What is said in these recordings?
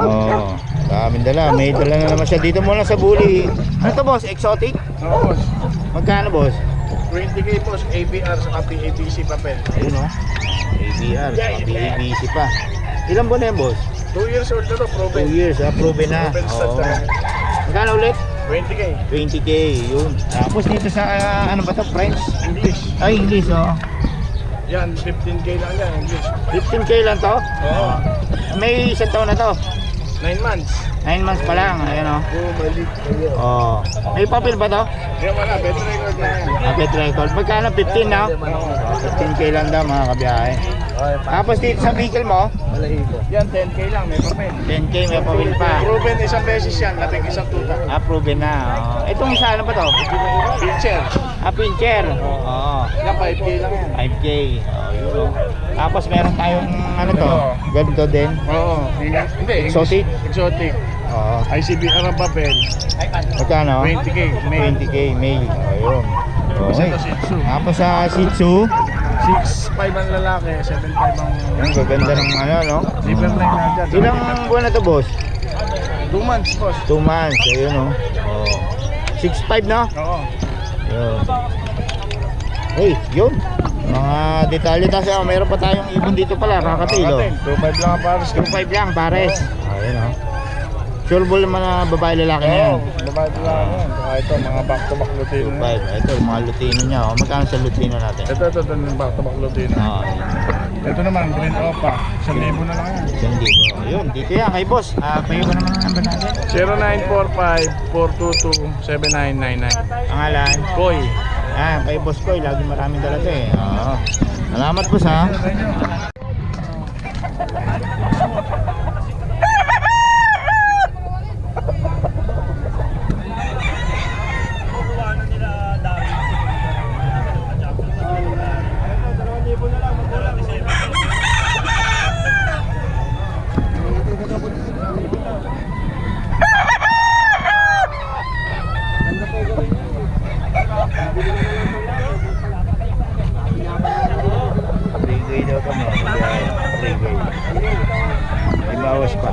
Oh, daming dala. May dala na naman siya. Dito muna sa bully. Ano to, boss? Exotic? Oo, boss. Magkano, boss? 20k boss, ABR sa PABC papel. Ayun, oh. ABR, PABC pa. Ilan buwan na yan, boss? 2 years old na to, 2 proven. years, proven na. Proven stud Oo. na. Magkano ulit? 20k. 20k, yun. Tapos dito sa, ano ba to? French? English. Ay, English, oh. Yan, 15k lang yan, English. 15k lang to? Oo. May isang taon na to. 9 months. 9 months pa lang, ayan, oh. Oo, balik. Oh. May papel ba to? Yan wala, better record na yan. Update record. Magkano? 15 na? 15k lang daw mga kabiyahe. Tapos dito sa vehicle mo, Yan, 10k lang, may papel. 10k may papel pa. Proven isang beses yan, nating isang tuta. Proven na. Oh. Itong sa ano ba to? Pincher. Pincher. Oo. Yan, 5k lang yan. 5k. Oh, yun, oh. Tapos meron tayong ano to? Ganito din. Oo. Hindi, Exotic? Exotic. Oo. ICBR ang papel. Magkano? 20k. May 20k male. Ayun. Isa Okay. to Shih Tzu. Tapos sa Shih Tzu, 6'5 ang lalaki, 7'5 ang... ang gaganda ng ano, no? Liver line na dyan. Ilang buwan na to, boss? 2 months, boss. 2 months. Ayun, oh. Oh. 6'5 na? Oo. Yun. Hey, yun. Mga detalye kasi, mayroon pa tayong ibon dito pala, kakatail, oh. 2'5 lang ang pares. 2'5 lang, pares. Ayun, oh. Sureball naman na babae lalaki na yan. Babae lang yan. Saka ito, mga back-to-back Lutino. 2'5. Ito, yung mga lutino niya, oh. Magkano sa lutino natin? Ito, yung back-to-back Lutino. Oo. Ito naman, Green Opa. 1,000 na lang yan. Hindi ko. Ayun, dito yan kay boss. Payo ko naman ang number natin. 0945-422-7999. Pangalan. Koy. Kay boss ko, lagi maraming dala to eh. Oo. Salamat boss ha. Free daw kami. Free. May bawas pa.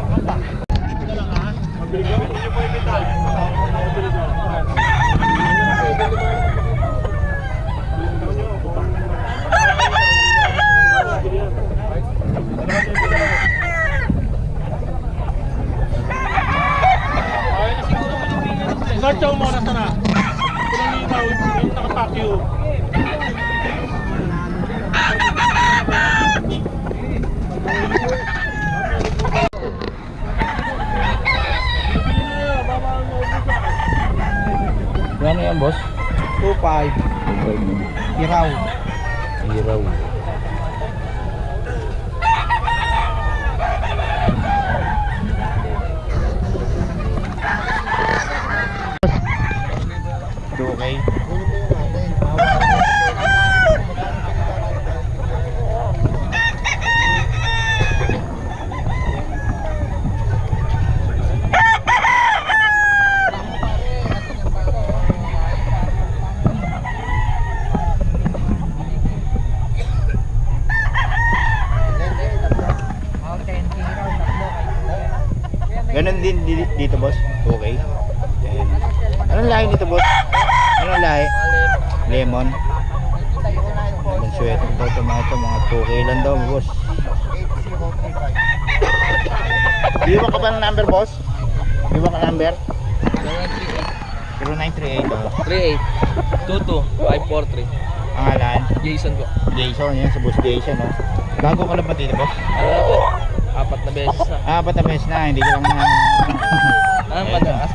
Sarchaw mo na sana. Kung linaw, yung nakapakyo. Ano yan boss? 2.5. Iraw. Hiraw. Okay. Ganun din dito boss. Okay. Ayan. Anong lahi nito boss? Anong lahi? Lemon. Ang suwete daw ito mga 2K lang daw boss. Iwan ka ba ng number boss? Iwan ka number? 0938 38 22 543. Pangalan? Jason po. Jason, yan sa boss Jason, no? Bago ka lang ba dito boss? Ano na po? 4 na beses na. Patamis na, hindi ko lang na...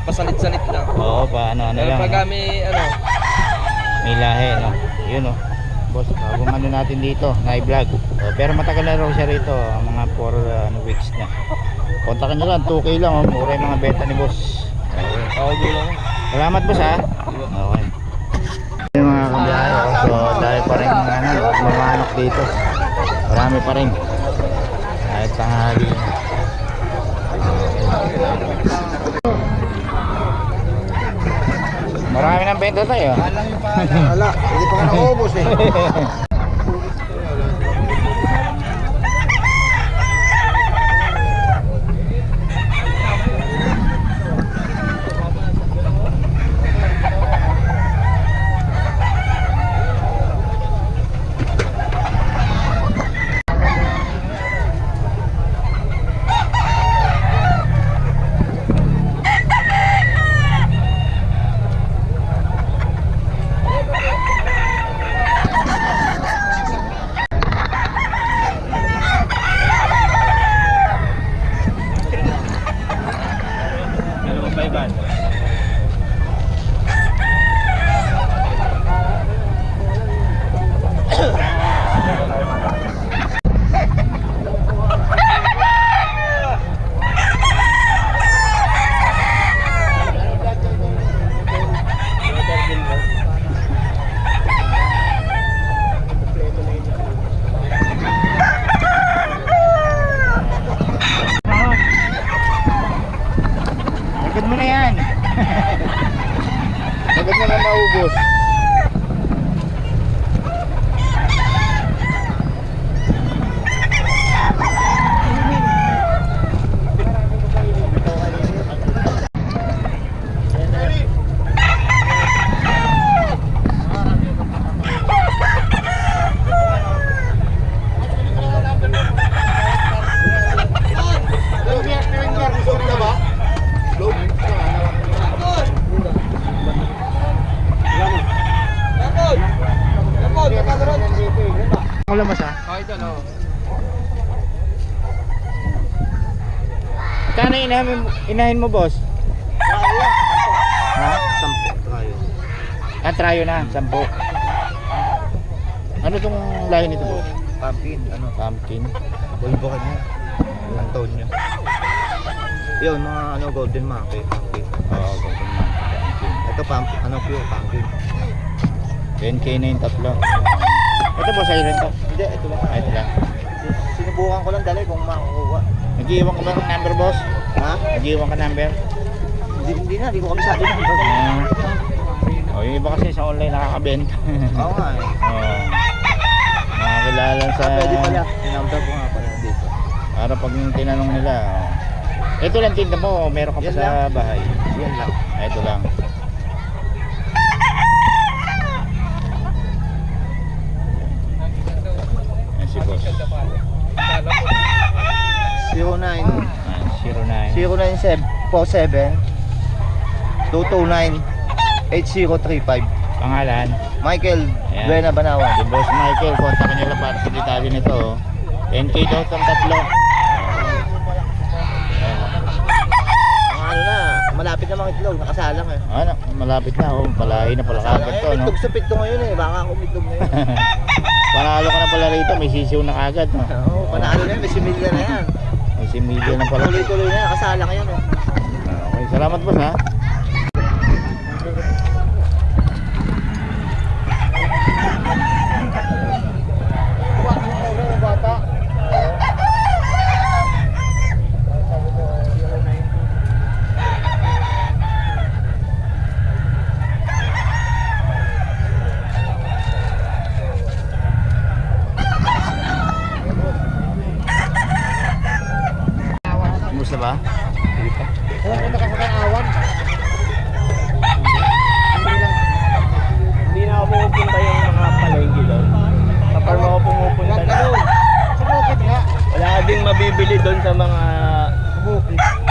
Pasalit-salit lang. Oo, ano Pero lang. pag kami, May lahi, no? Yun, no? Boss, bagong ano natin dito, na-vlog. Pero matagal na raw siya rito, mga 4 weeks na. Kontakin nyo lang, 2K lang, oh. Mura yung mga beta ni boss. Okay lang. Salamat boss, ha? Okay. Yung mga kabiyahe, so dahil pa rin mamanok dito. Marami pa rin. Kahit tanghali na. Marami ng benta tayo. Wala, hindi pa ka naubos eh. agad. Agad mo na yan. Agad mo na maubos. Ako lamas ha? Oh, ito no. Kano inahin mo boss? Ha? 10 tayo. Ah, trayo na, 10. Ano tong lahi nito boss? Pumpkin, ano? Pumpkin. Volvo ka niya. Antonio. Yun, mga ano, golden monkey. Pumpkin. Oo, golden pumpkin. Ito ano, pure pumpkin. 10k na yung tatlo. Ito boss, silent to? Hindi, ito lang. Ah, ito lang. Sinubukan ko lang dali kung makakuha. Nag-iwan ka ba ng number boss? Ha? Nag-iwan ka number? Hindi ko kabisado ng Oh, yung iba kasi sa online nakakabenta. Oo nga eh. Oo. Nakakilala sa... Pwede pala. Number ko nga pala dito. Para pag yung tinanong nila, ito lang tinda mo, meron ka pa Yan sa lang. bahay. Yan lang. Ah, ito lang. Yan si boss. 09 09. 097 229 8035. Pangalan? Michael Ayan. Buena Banawan. Si Boss Michael, kontakin nila para sa detalye nito. 10k daw itong tatlo. Ayan. Ang ano na, malapit na mga itlog, nakasalang eh. Ano, malapit na. Oh, palahi na pala kagad to, no? Itlog sa pito ngayon eh, baka ako itlog na yun. Panalo ka na pala rito, may sisiw na kagad, no? Oo, panalo na yan, may similya na yan. May similya na pala. Tuloy-tuloy na yan, nakasalang yan eh. Okay, salamat boss ha. Kumusta ba? Pumunta ka sa Kanawan. Hindi na ako pumupunta yung mga palengke doon. Kapag ako pumupunta na, Sa bukid nga. wala ding mabibili doon sa mga Bukid.